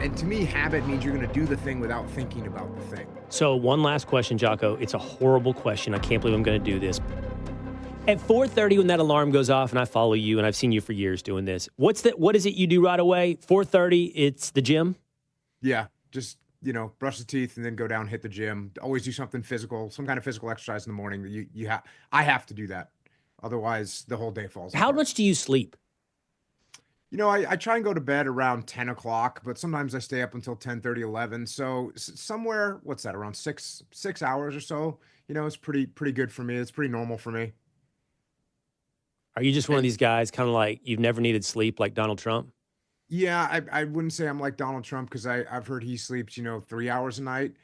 And to me, habit means you're going to do the thing without thinking about the thing. So one last question, Jocko. It's a horrible question. I can't believe I'm going to do this. At 4:30, when that alarm goes off, and I follow you, and I've seen you for years doing this. What is it you do right away? 4:30, it's the gym. Yeah, just, brush the teeth and then go down, hit the gym. Always do something physical, some kind of physical exercise in the morning. I have to do that. Otherwise, the whole day falls How apart. much do you sleep? I try and go to bed around 10 o'clock, but sometimes I stay up until 10:30, 11. So somewhere, what's that, around 6 hours or so, it's pretty good for me. It's pretty normal for me. Are you just one of And these guys, kind of like you've never needed sleep, like Donald Trump? yeah, I wouldn't say I'm like Donald Trump because I've heard he sleeps, 3 hours a night.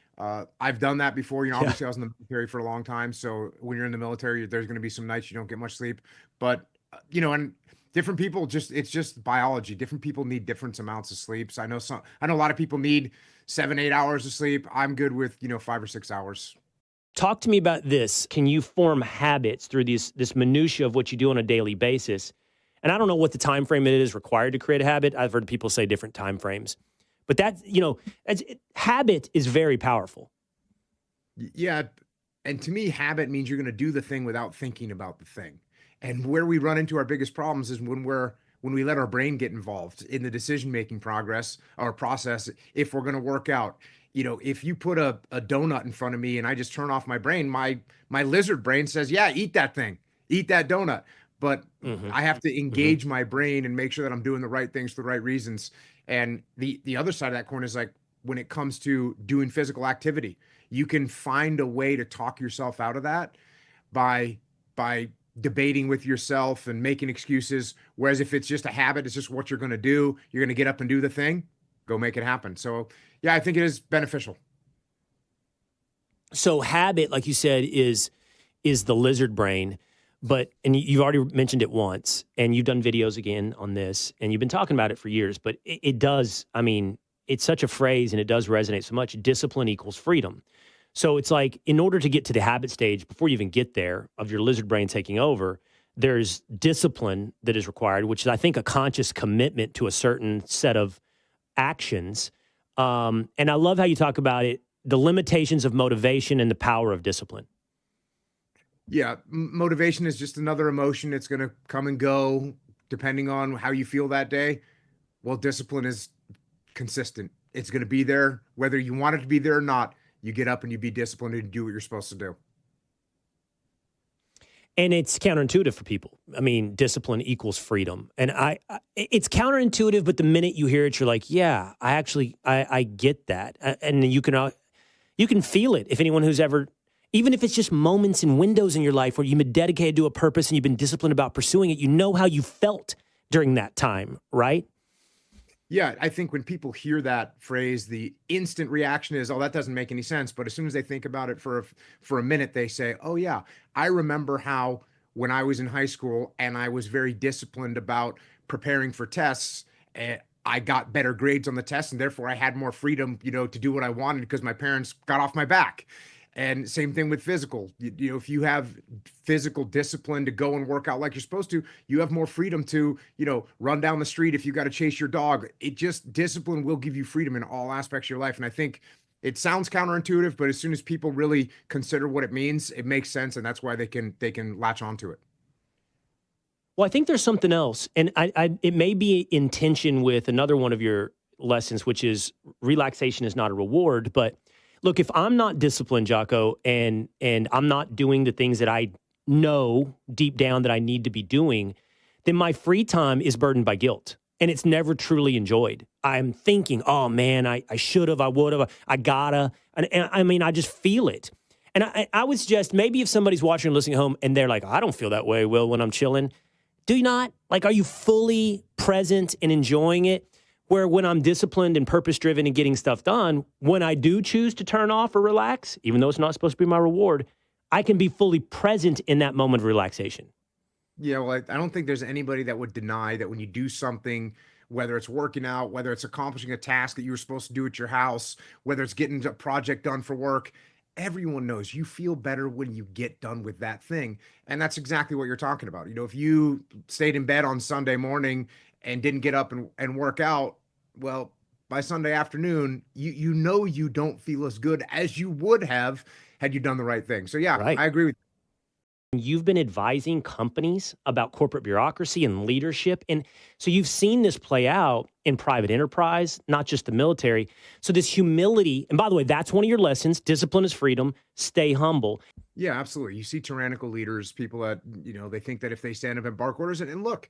I've done that before. Yeah. Obviously I was in the military for a long time. So when you're in the military, there's going to be some nights you don't get much sleep. But, and different people it's just biology. Different people need different amounts of sleep. So I know a lot of people need 7, 8 hours of sleep. I'm good with, 5 or 6 hours. Talk to me about this. Can you form habits through this minutia of what you do on a daily basis? And I don't know what the time frame it is required to create a habit. I've heard people say different time frames. But habit is very powerful. Yeah. And to me, habit means you're going to do the thing without thinking about the thing. And where we run into our biggest problems is when we let our brain get involved in the decision-making progress or process. If we're going to work out, if you put a donut in front of me and I just turn off my brain, my lizard brain says, yeah, eat that thing, eat that donut. But Mm-hmm. I have to Mm-hmm. engage my brain and make sure that I'm doing the right things for the right reasons. And the other side of that coin is like when it comes to doing physical activity, you can find a way to talk yourself out of that by debating with yourself and making excuses. Whereas if it's just a habit, it's just what you're going to do. You're going to get up and do the thing, go make it happen. So yeah, I think it is beneficial. So habit, like you said, is the lizard brain. And you've already mentioned it once, and you've done videos again on this, and you've been talking about it for years, but it does, it's such a phrase and it does resonate so much. Discipline equals freedom. So it's like, in order to get to the habit stage, before you even get there, of your lizard brain taking over, there's discipline that is required, which is, I think, a conscious commitment to a certain set of actions. And I love how you talk about it, the limitations of motivation and the power of discipline. Yeah, motivation is just another emotion. It's going to come and go depending on how you feel that day. Well, discipline is consistent. It's going to be there whether you want it to be there or not. You get up and you be disciplined and do what you're supposed to do. And it's counterintuitive for people. Discipline equals freedom. And it's counterintuitive, but the minute you hear it, you're like, yeah, I get that. And you can feel it. If anyone who's ever, even if it's just moments and windows in your life where you've been dedicated to a purpose and you've been disciplined about pursuing it, you know how you felt during that time, right? Yeah, I think when people hear that phrase, the instant reaction is, "Oh, that doesn't make any sense." But as soon as they think about it for a minute, they say, "Oh yeah, I remember how when I was in high school and I was very disciplined about preparing for tests, I got better grades on the tests, and therefore I had more freedom, to do what I wanted because my parents got off my back." And same thing with physical. If you have physical discipline to go and work out like you're supposed to, you have more freedom to, run down the street if you got to chase your dog. Discipline will give you freedom in all aspects of your life. And I think it sounds counterintuitive, but as soon as people really consider what it means, it makes sense. And that's why they can latch onto it. Well, I think there's something else. And it may be in tension with another one of your lessons, which is relaxation is not a reward. But look, if I'm not disciplined, Jocko, and I'm not doing the things that I know deep down that I need to be doing, then my free time is burdened by guilt. And it's never truly enjoyed. I'm thinking, oh man, I should have, I would have, I gotta. And I just feel it. And I would suggest maybe if somebody's watching or listening at home and they're like, I don't feel that way, Will, when I'm chilling. Do you not? Like, are you fully present and enjoying it? Where when I'm disciplined and purpose-driven and getting stuff done, when I do choose to turn off or relax, even though it's not supposed to be my reward, I can be fully present in that moment of relaxation. Yeah, well, I don't think there's anybody that would deny that when you do something, whether it's working out, whether it's accomplishing a task that you were supposed to do at your house, whether it's getting a project done for work, everyone knows you feel better when you get done with that thing. And that's exactly what you're talking about. If you stayed in bed on Sunday morning and didn't get up and work out, well, by Sunday afternoon, you know you don't feel as good as you would have had you done the right thing. So yeah, Right. I agree with You've been advising companies about corporate bureaucracy and leadership. And so you've seen this play out in private enterprise, not just the military. So this humility, and by the way, that's one of your lessons. Discipline is freedom. Stay humble. Yeah, absolutely. You see tyrannical leaders, people that, they think that if they stand up and bark orders, and look,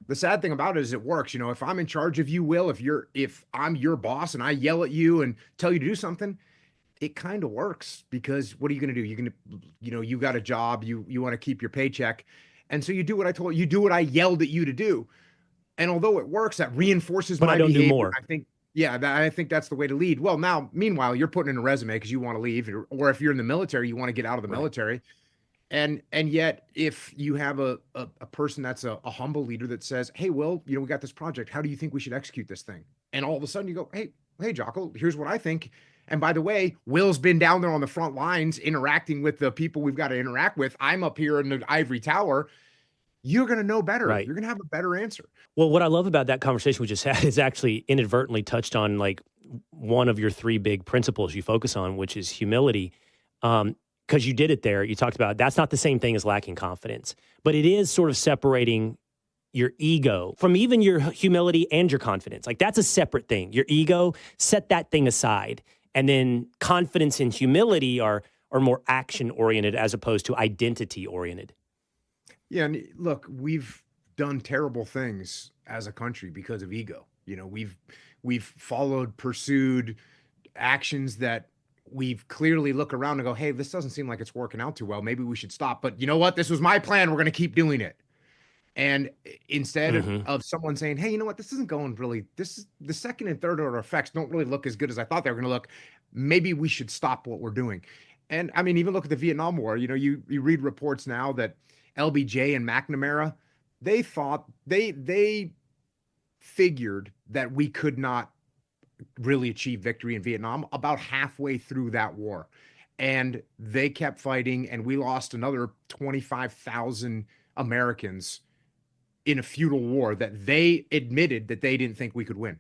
the sad thing about it is it works. If I'm in charge of you, Will, if I'm your boss and I yell at you and tell you to do something, it kind of works because what are you going to do? You're going to, you got a job, you want to keep your paycheck. And so you do what I told you, do what I yelled at you to do. And although it works, that reinforces But I my don't do behavior. more. I think, yeah, I think that's the way to lead. Well, now, meanwhile, you're putting in a resume because you want to leave, or if you're in the military, you want to get out of the Right. military. And yet, if you have a person that's a humble leader that says, "Hey, Will, we got this project. How do you think we should execute this thing?" And all of a sudden, you go, "Hey, Jocko, here's what I think." And by the way, Will's been down there on the front lines interacting with the people we've got to interact with. I'm up here in the ivory tower. You're going to know better. Right. You're going to have a better answer. Well, what I love about that conversation we just had is actually inadvertently touched on like one of your three big principles you focus on, which is humility. Because you did it there. You talked about that's not the same thing as lacking confidence, but it is sort of separating your ego from even your humility and your confidence. Like that's a separate thing. Your ego, set that thing aside. And then confidence and humility are more action oriented as opposed to identity oriented. Yeah, and look, we've done terrible things as a country because of ego. We've followed, pursued actions that we've clearly look around and go, "Hey, this doesn't seem like it's working out too well. Maybe we should stop." But you know what? This was my plan. We're going to keep doing it. And instead Mm-hmm. of someone saying, "Hey, you know what? This isn't going really. This is the second and third order effects don't really look as good as I thought they were going to look. Maybe we should stop what we're doing." And I mean, even look at the Vietnam War. You read reports now that LBJ and McNamara, they thought they figured that we could not really achieve victory in Vietnam about halfway through that war. And they kept fighting, and we lost another 25,000 Americans in a feudal war that they admitted that they didn't think we could win.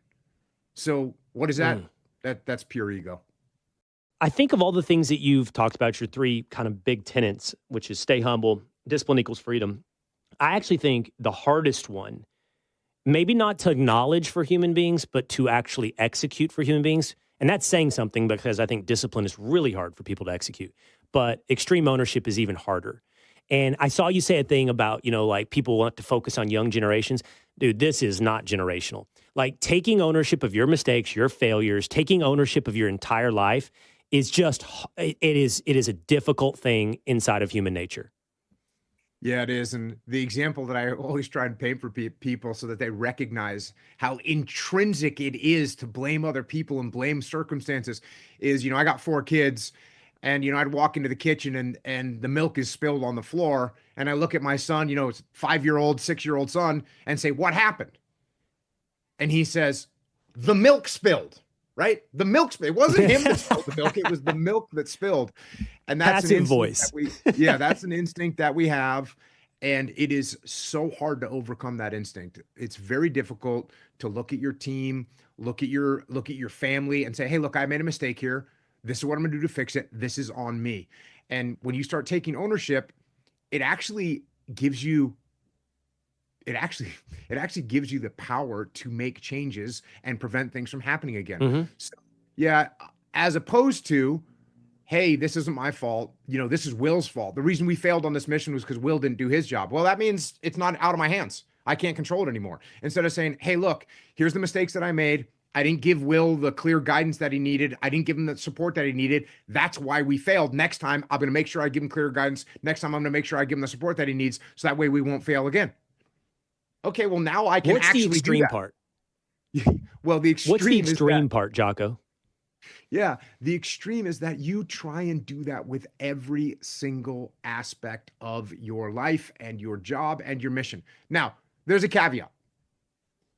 So what is that? Mm. That's pure ego. I think of all the things that you've talked about, your three kind of big tenets, which is stay humble, discipline equals freedom. I actually think the hardest one, maybe not to acknowledge for human beings, but to actually execute for human beings. And that's saying something because I think discipline is really hard for people to execute, but extreme ownership is even harder. And I saw you say a thing about, like people want to focus on young generations. Dude, this is not generational. Like taking ownership of your mistakes, your failures, taking ownership of your entire life is just, it is a difficult thing inside of human nature. Yeah, it is. And the example that I always try and paint for people so that they recognize how intrinsic it is to blame other people and blame circumstances is, I got four kids and, I'd walk into the kitchen and the milk is spilled on the floor. And I look at my son, it's 5-year-old, 6-year-old son and say, "What happened?" And he says, "The milk spilled." Right? The milk spilled. It wasn't him that spilled the milk. It was the milk that spilled. And that's an Passive instinct voice. that's an instinct that we have. And it is so hard to overcome that instinct. It's very difficult to look at your team, look at your family and say, "Hey, look, I made a mistake here. This is what I'm gonna do to fix it. This is on me." And when you start taking ownership, it actually gives you it actually it actually gives you the power to make changes and prevent things from happening again. Hmm. So yeah, as opposed to, "Hey, this isn't my fault. This is Will's fault. The reason we failed on this mission was because Will didn't do his job." Well, that means it's not out of my hands. I can't control it anymore. Instead of saying, "Hey, look, here's the mistakes that I made. I didn't give Will the clear guidance that he needed. I didn't give him the support that he needed. That's why we failed. Next time, I'm going to make sure I give him clear guidance. Next time, I'm going to make sure I give him the support that he needs so that way we won't fail again." Okay, well, now I can What's the actually do extreme part? that. Well, the What's the extreme is that, extreme part, Jocko? yeah, the extreme is that you try and do that with every single aspect of your life and your job and your mission. Now, there's a caveat.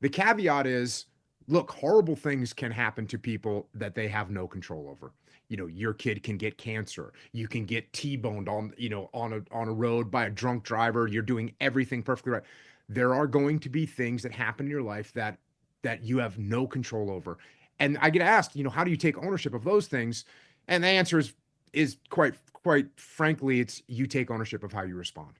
The caveat is, look, horrible things can happen to people that they have no control over. Your kid can get cancer. You can get T-boned on a road by a drunk driver. You're doing everything perfectly right. There are going to be things that happen in your life that you have no control over. And I get asked, how do you take ownership of those things? And the answer is quite frankly, it's you take ownership of how you respond.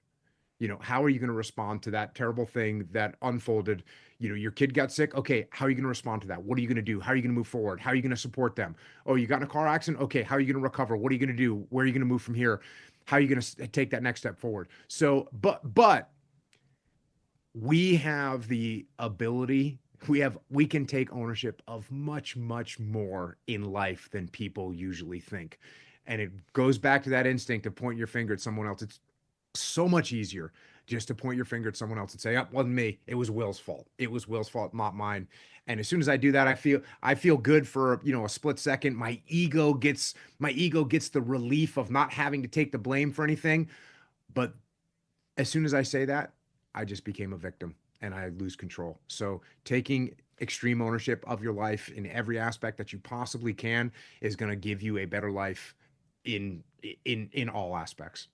How are you going to respond to that terrible thing that unfolded? Your kid got sick. Okay, how are you going to respond to that? What are you going to do? How are you going to move forward? How are you going to support them? Oh, you got in a car accident. Okay, how are you going to recover? What are you going to do? Where are you going to move from here? How are you going to take that next step forward? So, but we have the ability, we can take ownership of much more in life than people usually think. And it goes back to that instinct of pointing your finger at someone else. It's so much easier just to point your finger at someone else and say, "Oh, it wasn't me. It was Will's fault. It was Will's fault, not mine." And as soon as I do that, I feel good for, a split second. My ego gets the relief of not having to take the blame for anything. But as soon as I say that, I just became a victim and I lose control. So taking extreme ownership of your life in every aspect that you possibly can is going to give you a better life in all aspects.